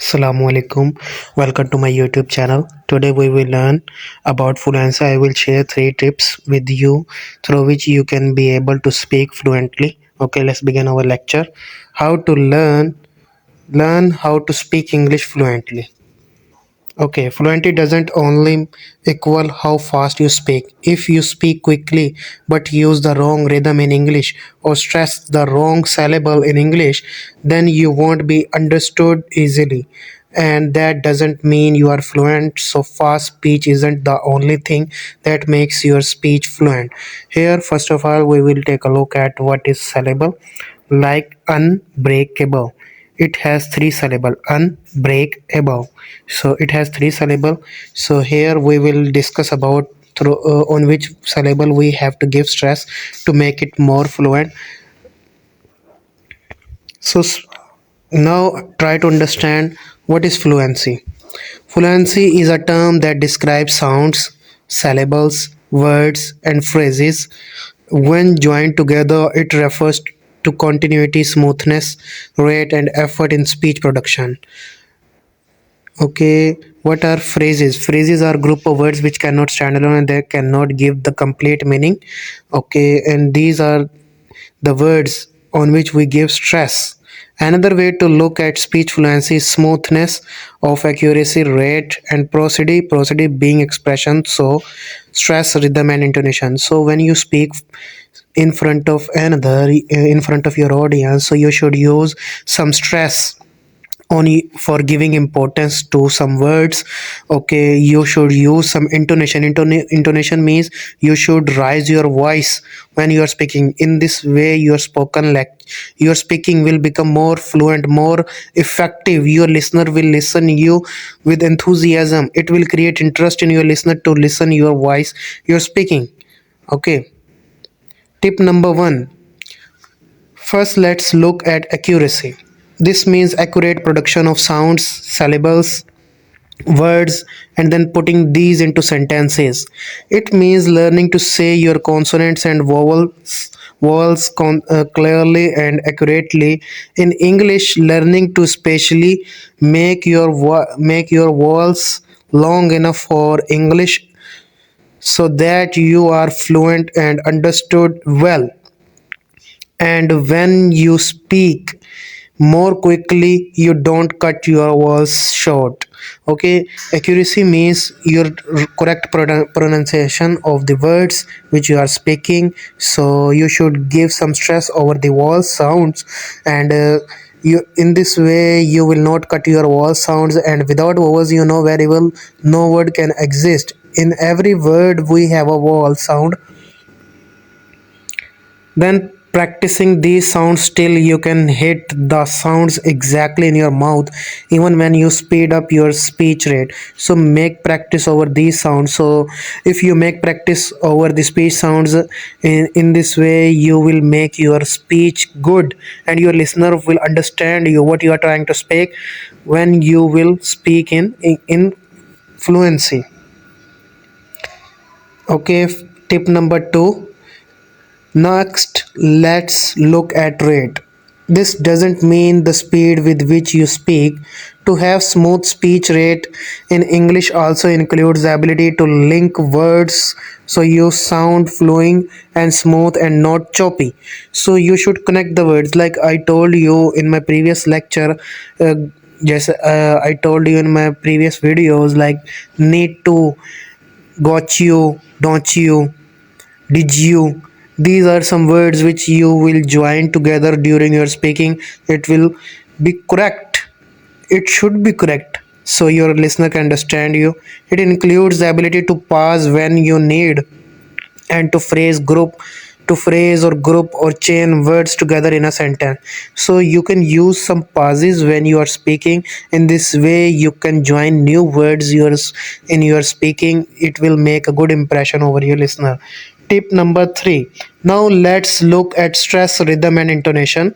Assalamu alaikum. Welcome to my YouTube channel. Today we will learn about fluency. I will share 3 tips with you through which you can be able to speak fluently. Okay, let's begin our lecture. How to learn how to speak English fluently. Okay, fluency doesn't only equal how fast you speak. If you speak quickly but use the wrong rhythm in English or stress the wrong syllable in English, then you won't be understood easily. And that doesn't mean you are fluent. So, fast speech isn't the only thing that makes your speech fluent. Here, first of all, we will take a look at what is syllable, like unbreakable. It has 3 syllable, unbreakable. So it has 3 syllable. So here we will discuss about through on which syllable we have to give stress to make it more fluent. So now try to understand what is fluency. Fluency is a term that describes sounds, syllables, words, and phrases. When joined together, it refers to continuity, smoothness, rate, and effort in speech production. Okay, what are phrases? Phrases are group of words which cannot stand alone and they cannot give the complete meaning. Okay, and these are the words on which we give stress. Another way to look at speech fluency is smoothness of accuracy, rate, and prosody. Prosody being expression, so stress, rhythm, and intonation. So when you speak in front of another, in front of your audience, so you should use some stress only for giving importance to some words. Okay, you should use some intonation. Intonation means you should raise your voice when you are speaking. In this way your speaking will become more fluent, more effective. Your listener will listen you with enthusiasm. It will create interest in your listener to listen your voice you're speaking. Okay, tip number 1. First, let's look at accuracy. This means accurate production of sounds, syllables, words, and then putting these into sentences. It means learning to say your consonants and vowels clearly and accurately. In English, learning to specially make your vowels long enough for English so that you are fluent and understood well. And when you speak more quickly, you don't cut your words short. Okay, accuracy means your correct pronunciation of the words which you are speaking. So you should give some stress over the vowel sounds, and you, in this way you will not cut your vowel sounds. And without vowels, you know very well, no word can exist. In every word we have a vowel sound. Then practicing these sounds till you can hit the sounds exactly in your mouth, even when you speed up your speech rate. So make practice over these sounds. So if you make practice over the speech sounds in this way, you will make your speech good and your listener will understand you what you are trying to speak when you will speak in fluency. Okay, tip number 2. Next, let's look at rate. This doesn't mean the speed with which you speak. To have smooth speech rate in English also includes the ability to link words so you sound flowing and smooth and not choppy. So you should connect the words like I told you in my previous lecture. Uh, I told you in my previous videos like need to, got you, don't you, did you. These are some words which you will join together during your speaking. It will be correct. It should be correct so your listener can understand you. It includes the ability to pause when you need and to phrase or group or chain words together in a sentence. So you can use some pauses when you are speaking. In this way you can join new words yours in your speaking. It will make a good impression over your listener. Tip number 3. Now let's look at stress, rhythm, and intonation.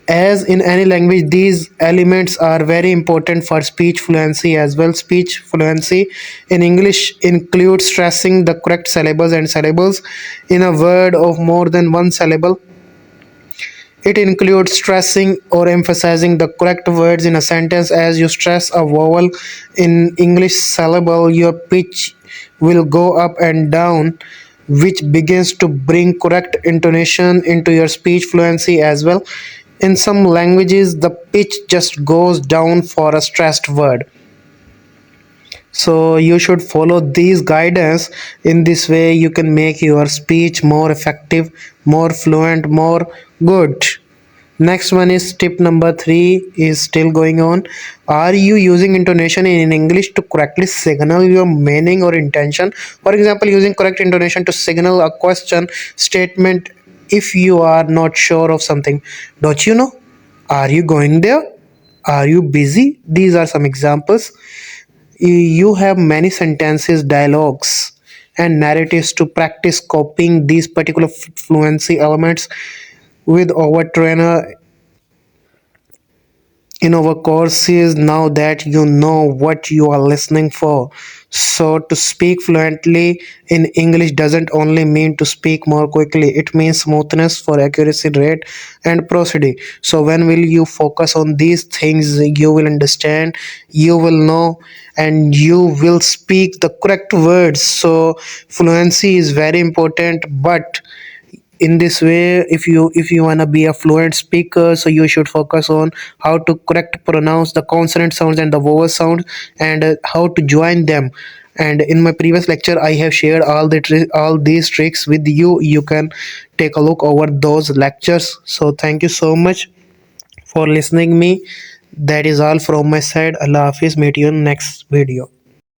As in any language, these elements are very important for speech fluency as well. Speech fluency in English includes stressing the correct syllables and syllables in a word of more than one syllable. It includes stressing or emphasizing the correct words in a sentence. As you stress a vowel in English syllable, your pitch will go up and down, which begins to bring correct intonation into your speech fluency as well. In some languages, the pitch just goes down for a stressed word. So you should follow these guidance. In this way you can make your speech more effective, more fluent, more good. Next one is tip number 3 is still going on. Are you using intonation in English to correctly signal your meaning or intention? For example, using correct intonation to signal a question statement. If you are not sure of something, don't you know? Are you going there? Are you busy? These are some examples. You have many sentences, dialogues, and narratives to practice copying these particular fluency elements with our trainer in our courses. Now that you know what you are listening for, so to speak fluently in English doesn't only mean to speak more quickly, it means smoothness for accuracy rate and prosody. So when will you focus on these things, you will understand, you will know, and you will speak the correct words. So fluency is very important. But in this way, if you want to be a fluent speaker, so you should focus on how to correct pronounce the consonant sounds and the vowel sounds, and how to join them. And in my previous lecture I have shared all these tricks with you. You can take a look over those lectures. So thank you so much for listening me. That is all from my side. Allah Hafiz. Meet you in next video.